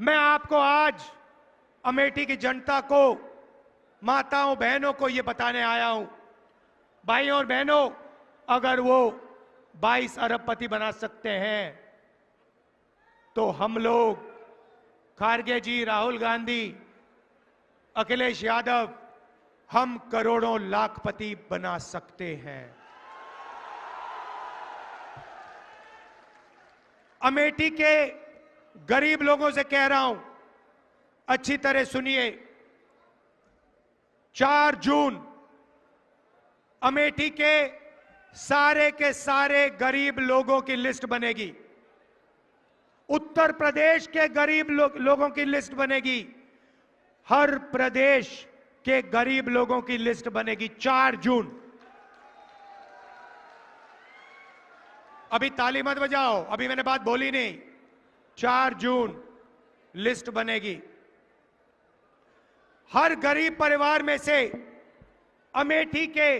मैं आपको आज अमेठी की जनता को, माताओं बहनों को यह बताने आया हूं, भाइयों और बहनों, अगर वो 22 अरबपति बना सकते हैं तो हम लोग, खारगे जी, राहुल गांधी, अखिलेश यादव, हम करोड़ों लाखपति बना सकते हैं। अमेठी के गरीब लोगों से कह रहा हूं, अच्छी तरह सुनिए। 4 जून अमेठी के सारे गरीब लोगों की लिस्ट बनेगी। उत्तर प्रदेश के गरीब लोगों की लिस्ट बनेगी। हर प्रदेश के गरीब लोगों की लिस्ट बनेगी 4 जून। अभी ताली मत बजाओ, अभी मैंने बात बोली नहीं। 4 जून लिस्ट बनेगी। हर गरीब परिवार में से, अमेठी के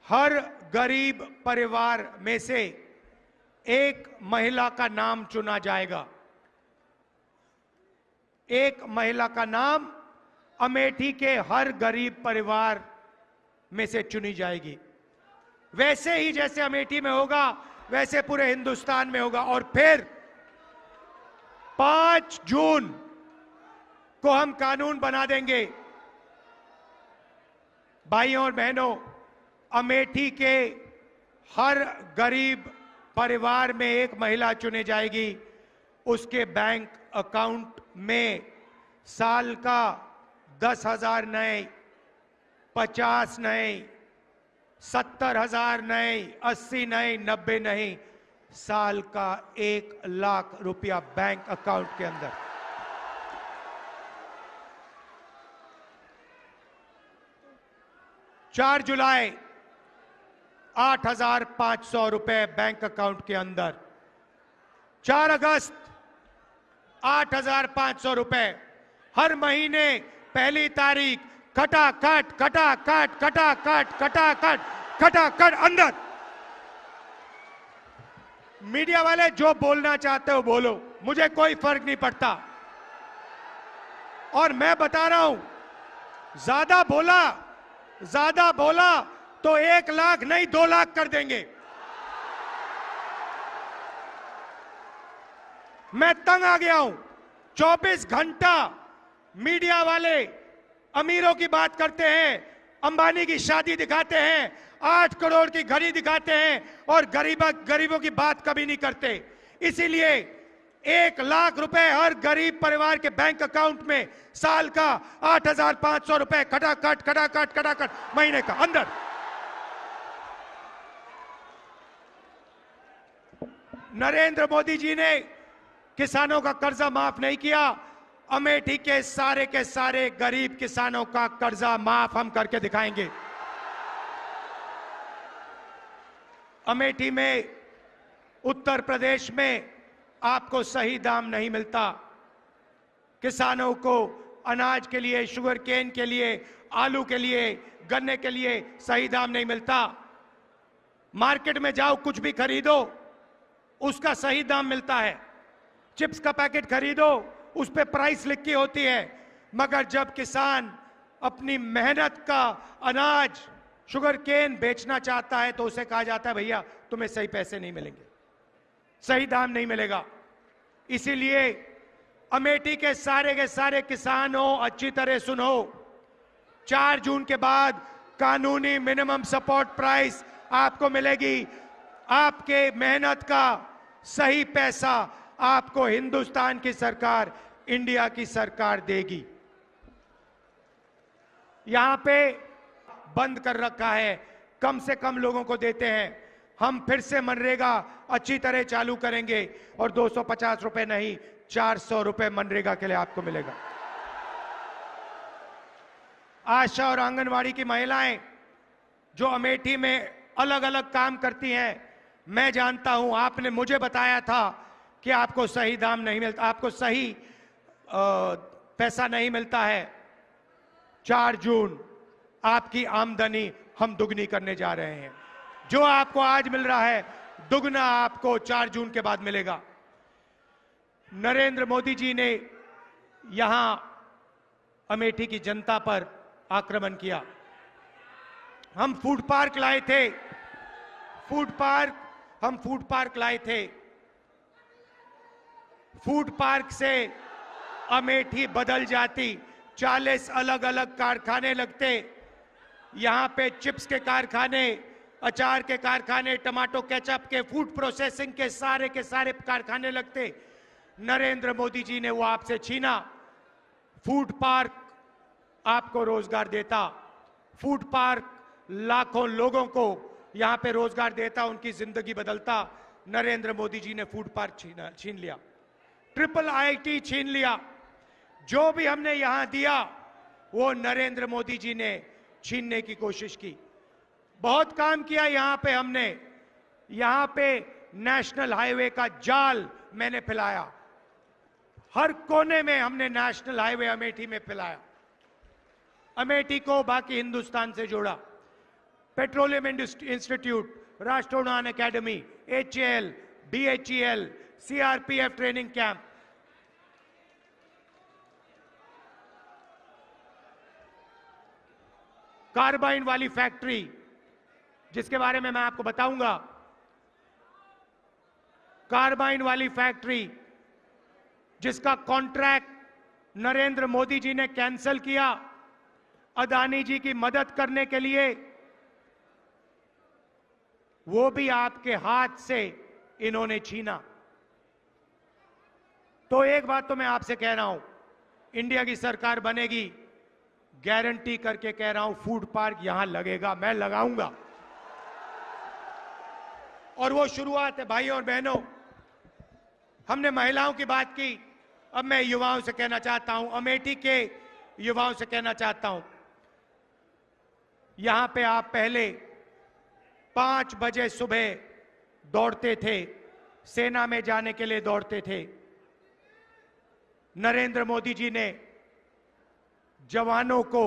हर गरीब परिवार में से एक महिला का नाम चुना जाएगा। एक महिला का नाम अमेठी के हर गरीब परिवार में से चुनी जाएगी। वैसे ही जैसे अमेठी में होगा वैसे पूरे हिंदुस्तान में होगा। और फिर 5 जून को हम कानून बना देंगे। भाइयों और बहनों, अमेठी के हर गरीब परिवार में एक महिला चुनी जाएगी। उसके बैंक अकाउंट में साल का 10,000 नए, 50 नए, 70,000 नए, 80 नए, 90 नहीं, साल का 1 लाख रुपया बैंक अकाउंट के अंदर। चार जुलाई 8,500 रुपए बैंक अकाउंट के अंदर। 4 अगस्त 8,500 रुपए। हर महीने पहली तारीख खटाखट खटाखट खटाखट खटाखट खटाखट अंदर। मीडिया वाले जो बोलना चाहते हो बोलो, मुझे कोई फर्क नहीं पड़ता। और मैं बता रहा हूं, ज्यादा बोला तो 1 लाख नहीं 2 लाख कर देंगे। मैं तंग आ गया हूं। 24 घंटा मीडिया वाले अमीरों की बात करते हैं, अंबानी की शादी दिखाते हैं, 8 करोड़ की घड़ी दिखाते हैं और गरीबों की बात कभी नहीं करते। इसीलिए 1 लाख रुपए हर गरीब परिवार के बैंक अकाउंट में, साल का 8,500 रुपए खटाखट खटाखट खटाखट महीने का अंदर। नरेंद्र मोदी जी ने किसानों का कर्जा माफ नहीं किया। अमेठी के सारे गरीब किसानों का कर्जा माफ हम करके दिखाएंगे। अमेठी में, उत्तर प्रदेश में आपको सही दाम नहीं मिलता। किसानों को अनाज के लिए, शुगर केन के लिए, आलू के लिए, गन्ने के लिए सही दाम नहीं मिलता। मार्केट में जाओ, कुछ भी खरीदो, उसका सही दाम मिलता है। चिप्स का पैकेट खरीदो, उस पे प्राइस लिखी होती है। मगर जब किसान अपनी मेहनत का अनाज, शुगर केन बेचना चाहता है तो उसे कहा जाता है, भैया तुम्हें सही पैसे नहीं मिलेंगे, सही दाम नहीं मिलेगा। इसीलिए अमेठी के सारे किसानों, अच्छी तरह सुनो, 4 जून के बाद कानूनी मिनिमम सपोर्ट प्राइस आपको मिलेगी। आपके मेहनत का सही पैसा आपको हिंदुस्तान की सरकार, इंडिया की सरकार देगी। यहां पे बंद कर रखा है, कम से कम लोगों को देते हैं। हम फिर से मनरेगा अच्छी तरह चालू करेंगे और 250 रुपए नहीं, 400 रुपए मनरेगा के लिए आपको मिलेगा। आशा और आंगनवाड़ी की महिलाएं जो अमेठी में अलग अलग काम करती हैं, मैं जानता हूं, आपने मुझे बताया था कि आपको सही दाम नहीं मिलता, आपको सही पैसा नहीं मिलता है। 4 जून आपकी आमदनी हम दुगनी करने जा रहे हैं। जो आपको आज मिल रहा है, दुगना आपको 4 जून के बाद मिलेगा। नरेंद्र मोदी जी ने यहां अमेठी की जनता पर आक्रमण किया। हम फूड पार्क लाए थे, हम फूड पार्क लाए थे। फूड पार्क से अमेठी बदल जाती। 40 अलग अलग कारखाने लगते। यहां पे चिप्स के कारखाने, अचार के कारखाने, टमाटो केचप के, फूड प्रोसेसिंग के सारे कारखाने लगते। नरेंद्र मोदी जी ने वो आपसे छीना। फूड पार्क आपको रोजगार देता। फूड पार्क लाखों लोगों को यहां पे रोजगार देता, उनकी जिंदगी बदलता। नरेंद्र मोदी जी ने फूड पार्क छीन लिया। ट्रिपल आईटी छीन लिया। जो भी हमने यहां दिया वो नरेंद्र मोदी जी ने छीनने की कोशिश की। बहुत काम किया यहां पे हमने। यहां पे नेशनल हाईवे का जाल मैंने फैलाया। हर कोने में हमने नेशनल हाईवे अमेठी में फैलाया। अमेठी को बाकी हिंदुस्तान से जोड़ा। पेट्रोलियम इंस्टीट्यूट, राष्ट्रीय उड़ान academy, HAL, BHEL, CRPF training camp, carbine वाली फैक्ट्री जिसके बारे में मैं आपको बताऊंगा। कार्बाइन वाली फैक्ट्री जिसका कॉन्ट्रैक्ट नरेंद्र मोदी जी ने कैंसिल किया अदानी जी की मदद करने के लिए, वो भी आपके हाथ से इन्होंने छीना। तो एक बात तो मैं आपसे कह रहा हूं, इंडिया की सरकार बनेगी, गारंटी करके कह रहा हूं, फूड पार्क यहां लगेगा, मैं लगाऊंगा। और वो शुरुआत है भाइयों और बहनों। हमने महिलाओं की बात की, अब मैं युवाओं से कहना चाहता हूं, अमेठी के युवाओं से कहना चाहता हूं, यहां पे आप पहले 5 बजे सुबह दौड़ते थे, सेना में जाने के लिए दौड़ते थे। नरेंद्र मोदी जी ने जवानों को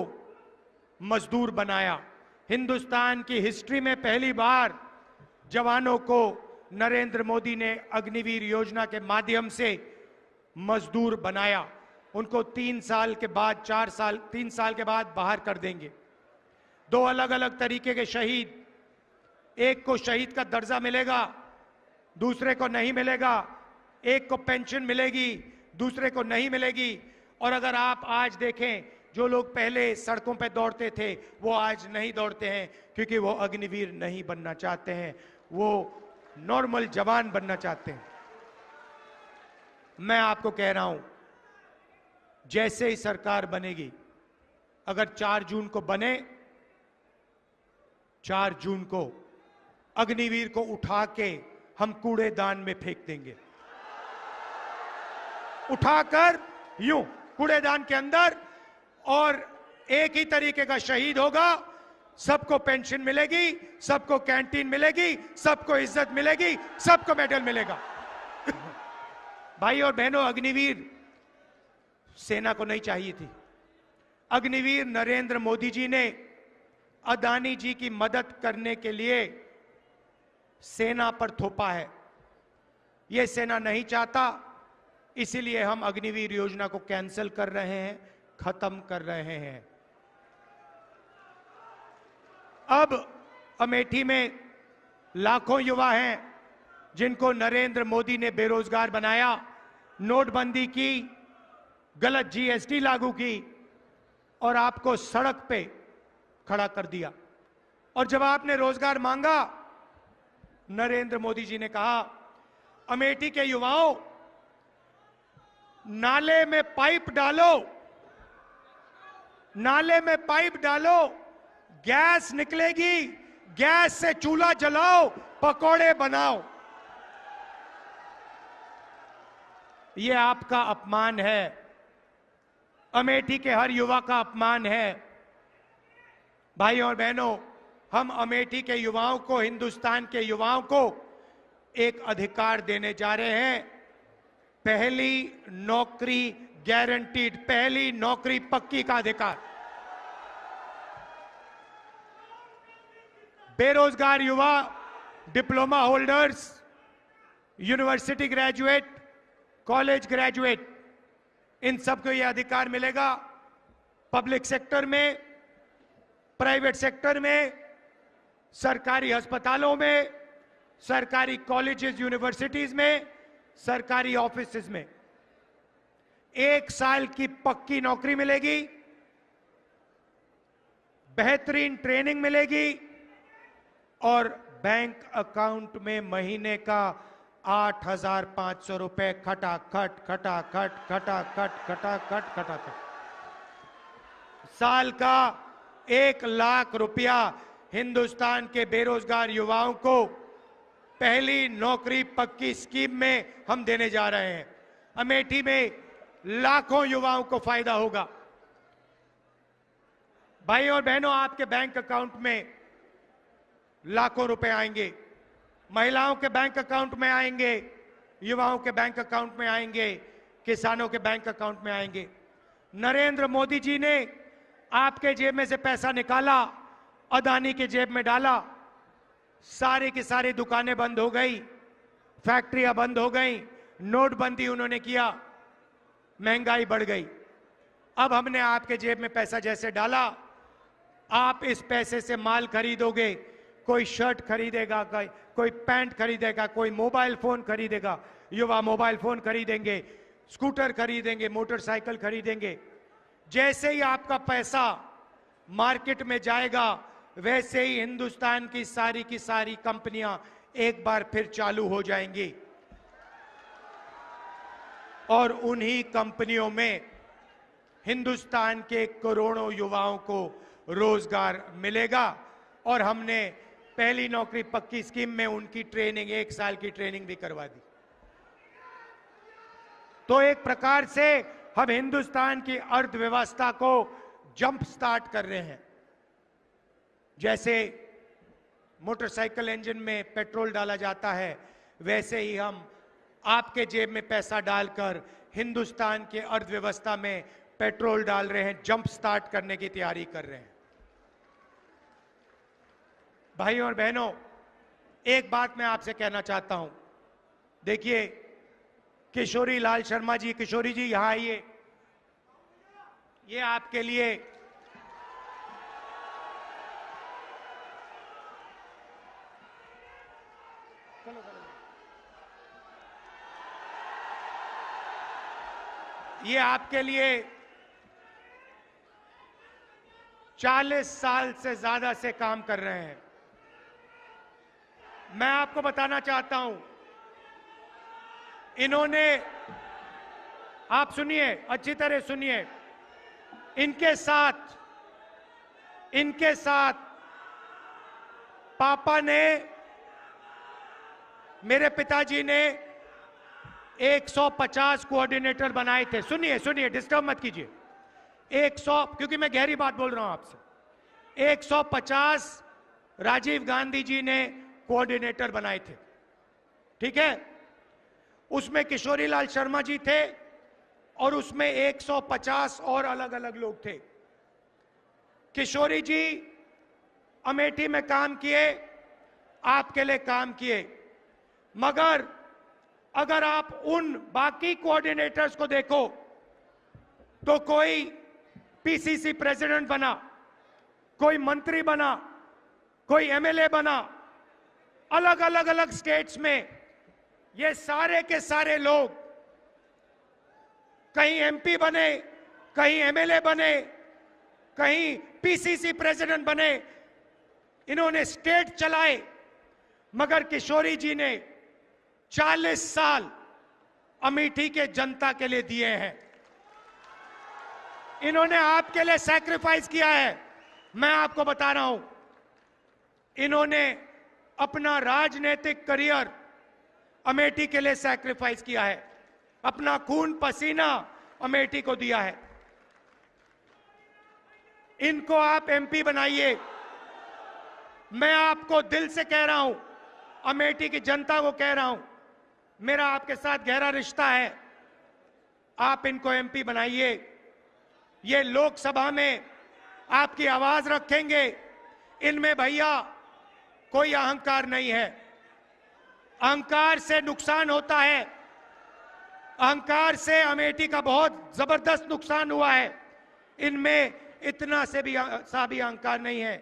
मजदूर बनाया। हिंदुस्तान की हिस्ट्री में पहली बार जवानों को नरेंद्र मोदी ने अग्निवीर योजना के माध्यम से मजदूर बनाया। उनको 3 साल के बाद 3 साल के बाद बाहर कर देंगे। 2 अलग अलग तरीके के शहीद, एक को शहीद का दर्जा मिलेगा, दूसरे को नहीं मिलेगा। एक को पेंशन मिलेगी, दूसरे को नहीं मिलेगी। और अगर आप आज देखें, जो लोग पहले सड़कों पे दौड़ते थे वो आज नहीं दौड़ते हैं, क्योंकि वो अग्निवीर नहीं बनना चाहते हैं, वो नॉर्मल जवान बनना चाहते हैं। मैं आपको कह रहा हूं, जैसे ही सरकार बनेगी, अगर 4 जून को बने, 4 जून को अग्निवीर को उठा के हम कूड़ेदान में फेंक देंगे। उठाकर यूं कूड़ेदान के अंदर, और एक ही तरीके का शहीद होगा। सबको पेंशन मिलेगी, सबको कैंटीन मिलेगी, सबको इज्जत मिलेगी, सबको मेडल मिलेगा। भाई और बहनों, अग्निवीर सेना को नहीं चाहिए थी। अग्निवीर नरेंद्र मोदी जी ने अदानी जी की मदद करने के लिए सेना पर थोपा है। यह सेना नहीं चाहता, इसीलिए हम अग्निवीर योजना को कैंसिल कर रहे हैं, खत्म कर रहे हैं। अब अमेठी में लाखों युवा हैं जिनको नरेंद्र मोदी ने बेरोजगार बनाया, नोटबंदी की, गलत GST लागू की और आपको सड़क पे खड़ा कर दिया। और जब आपने रोजगार मांगा, नरेंद्र मोदी जी ने कहा, अमेठी के युवाओं, नाले में पाइप डालो, नाले में पाइप डालो, गैस निकलेगी, गैस से चूल्हा जलाओ, पकोड़े बनाओ। यह आपका अपमान है, अमेठी के हर युवा का अपमान है। भाइयों और बहनों, हम अमेठी के युवाओं को, हिंदुस्तान के युवाओं को एक अधिकार देने जा रहे हैं। पहली नौकरी गारंटीड, पहली नौकरी पक्की का अधिकार। बेरोजगार युवा, diploma holders, university graduate, college graduate, इन सबको यह अधिकार मिलेगा। पब्लिक सेक्टर में, प्राइवेट सेक्टर में, सरकारी अस्पतालों में, सरकारी कॉलेजेस यूनिवर्सिटीज में, सरकारी ऑफिसेज में 1 साल की पक्की नौकरी मिलेगी, बेहतरीन ट्रेनिंग मिलेगी और बैंक अकाउंट में महीने का 8,500 रुपए खटाखट खटाखट खटाखट खटाखट खटाखट, साल का 1 लाख रुपया हिंदुस्तान के बेरोजगार युवाओं को पहली नौकरी पक्की स्कीम में हम देने जा रहे हैं। अमेठी में लाखों युवाओं को फायदा होगा। भाई और बहनों, आपके बैंक अकाउंट में लाखों रुपए आएंगे, महिलाओं के बैंक अकाउंट में आएंगे, युवाओं के बैंक अकाउंट में आएंगे, किसानों के बैंक अकाउंट में आएंगे। नरेंद्र मोदी जी ने आपके जेब में से पैसा निकाला, अदानी के जेब में डाला, सारी की सारी दुकानें बंद हो गई, फैक्ट्रियां बंद हो गई, नोटबंदी उन्होंने किया, महंगाई बढ़ गई। अब हमने आपके जेब में पैसा जैसे डाला, आप इस पैसे से माल खरीदोगे, कोई शर्ट खरीदेगा, कोई पैंट खरीदेगा, कोई मोबाइल फोन खरीदेगा, युवा मोबाइल फोन खरीदेंगे, स्कूटर खरीदेंगे, मोटरसाइकिल खरीदेंगे। जैसे ही आपका पैसा मार्केट में जाएगा, वैसे ही हिंदुस्तान की सारी कंपनियां एक बार फिर चालू हो जाएंगी और उन्हीं कंपनियों में हिंदुस्तान के करोड़ों युवाओं को रोजगार मिलेगा। और हमने पहली नौकरी पक्की स्कीम में उनकी ट्रेनिंग, 1 साल की ट्रेनिंग भी करवा दी। तो एक प्रकार से हम हिंदुस्तान की अर्थव्यवस्था को जंप स्टार्ट कर रहे हैं। जैसे मोटरसाइकिल इंजन में पेट्रोल डाला जाता है, वैसे ही हम आपके जेब में पैसा डालकर हिंदुस्तान की अर्थव्यवस्था में पेट्रोल डाल रहे हैं, जंप स्टार्ट करने की तैयारी कर रहे हैं। भाइयों और बहनों, एक बात मैं आपसे कहना चाहता हूं। देखिए, किशोरी लाल शर्मा जी, किशोरी जी यहां आइए। ये आपके लिए ये आपके लिए 40 साल से ज्यादा से काम कर रहे हैं। मैं आपको बताना चाहता हूं, इन्होंने, आप सुनिए, अच्छी तरह सुनिए, इनके साथ पापा ने, मेरे पिताजी ने 150 कोऑर्डिनेटर बनाए थे। सुनिए, डिस्टर्ब मत कीजिए। 100, क्योंकि मैं गहरी बात बोल रहा हूं आपसे। 150 राजीव गांधी जी ने कोऑर्डिनेटर बनाए थे, ठीक है? उसमें किशोरी लाल शर्मा जी थे और उसमें 150 और अलग अलग लोग थे। किशोरी जी अमेठी में काम किए, आपके लिए काम किए, मगर अगर आप उन बाकी कोऑर्डिनेटर्स को देखो तो कोई पीसीसी प्रेसिडेंट बना, कोई मंत्री बना, कोई एमएलए बना, अलग अलग स्टेट्स में ये सारे के सारे लोग कहीं एमपी बने, कहीं एमएलए बने, कहीं पीसीसी प्रेसिडेंट बने, इन्होंने स्टेट चलाए। मगर किशोरी जी ने 40 साल अमेठी के जनता के लिए दिए हैं। इन्होंने आपके लिए सैक्रिफाइस किया है। मैं आपको बता रहा हूं, इन्होंने अपना राजनीतिक करियर अमेठी के लिए सैक्रिफाइस किया है, अपना खून पसीना अमेठी को दिया है। इनको आप एमपी बनाइए। मैं आपको दिल से कह रहा हूं, अमेठी की जनता को कह रहा हूं, मेरा आपके साथ गहरा रिश्ता है। आप इनको एमपी बनाइए। ये लोकसभा में आपकी आवाज रखेंगे। इनमें भैया कोई अहंकार नहीं है। अहंकार से नुकसान होता है। अहंकार से अमेठी का बहुत जबरदस्त नुकसान हुआ है। इनमें इतना से भी अहंकार नहीं है।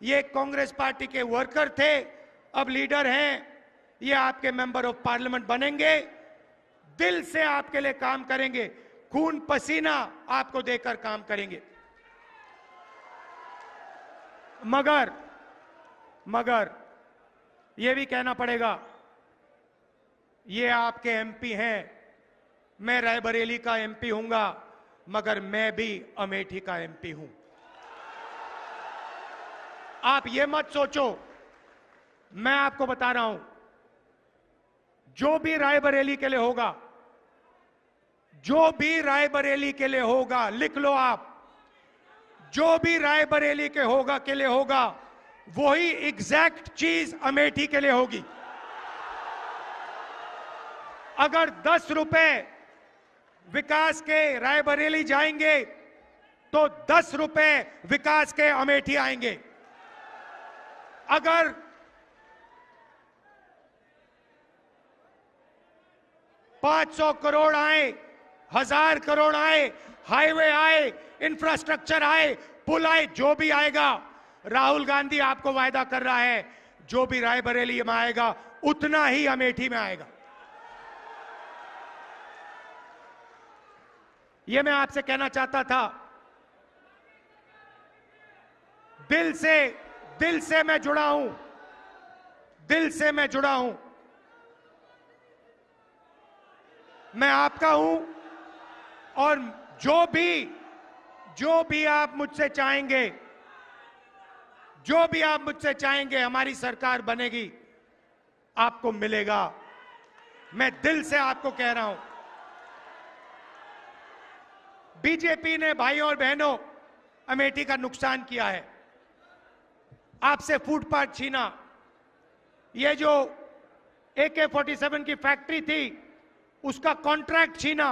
ये कांग्रेस पार्टी के वर्कर थे, अब लीडर हैं। ये आपके मेंबर ऑफ पार्लियामेंट बनेंगे, दिल से आपके लिए काम करेंगे, खून पसीना आपको देकर काम करेंगे। मगर ये भी कहना पड़ेगा, ये आपके एमपी हैं, मैं रायबरेली का एमपी हूंगा, मगर मैं भी अमेठी का एमपी हूं। आप ये मत सोचो, मैं आपको बता रहा हूं, जो भी रायबरेली के लिए होगा, जो भी रायबरेली के लिए होगा, लिख लो आप, जो भी रायबरेली के लिए होगा, वही एग्जैक्ट चीज अमेठी के लिए होगी। अगर 10 रुपए विकास के रायबरेली जाएंगे तो 10 रुपए विकास के अमेठी आएंगे। अगर 500 करोड़ आए, 1000 करोड़ आए, हाईवे आए, इंफ्रास्ट्रक्चर आए, पुल आए, जो भी आएगा, राहुल गांधी आपको वायदा कर रहा है, जो भी रायबरेली में आएगा उतना ही अमेठी में आएगा। यह मैं आपसे कहना चाहता था। दिल से मैं जुड़ा हूं, दिल से मैं जुड़ा हूं। मैं आपका हूं, और जो भी आप मुझसे चाहेंगे, जो भी आप मुझसे चाहेंगे, हमारी सरकार बनेगी, आपको मिलेगा। मैं दिल से आपको कह रहा हूं। बीजेपी ने भाइयों और बहनों अमेठी का नुकसान किया है, आपसे फुटपाथ छीना, ये जो AK-47 की फैक्ट्री थी उसका कॉन्ट्रैक्ट छीना,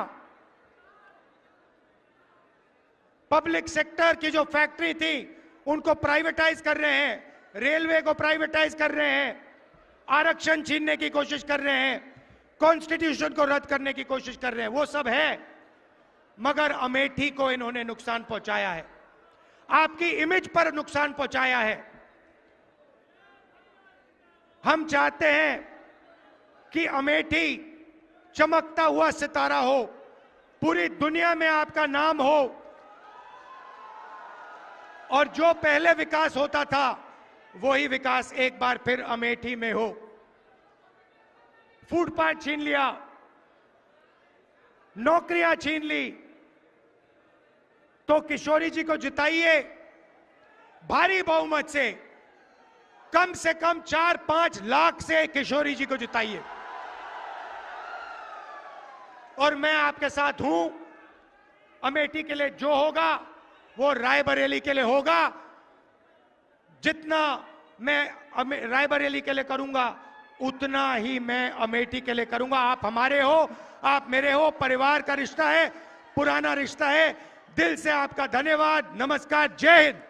पब्लिक सेक्टर की जो फैक्ट्री थी उनको प्राइवेटाइज कर रहे हैं, रेलवे को प्राइवेटाइज कर रहे हैं, आरक्षण छीनने की कोशिश कर रहे हैं, कॉन्स्टिट्यूशन को रद्द करने की कोशिश कर रहे हैं, वो सब है। मगर अमेठी को इन्होंने नुकसान पहुंचाया है, आपकी इमेज पर नुकसान पहुंचाया है। हम चाहते हैं कि अमेठी चमकता हुआ सितारा हो, पूरी दुनिया में आपका नाम हो, और जो पहले विकास होता था वही विकास एक बार फिर अमेठी में हो। फुटपाथ छीन लिया, नौकरियां छीन ली, तो किशोरी जी को जिताइए भारी बहुमत से कम 4-5 लाख से किशोरी जी को जिताइए। और मैं आपके साथ हूं, अमेठी के लिए जो होगा वो रायबरेली के लिए होगा। जितना मैं रायबरेली के लिए करूंगा उतना ही मैं अमेठी के लिए करूंगा। आप हमारे हो, आप मेरे हो, परिवार का रिश्ता है, पुराना रिश्ता है। दिल से आपका धन्यवाद, नमस्कार, जय हिंद।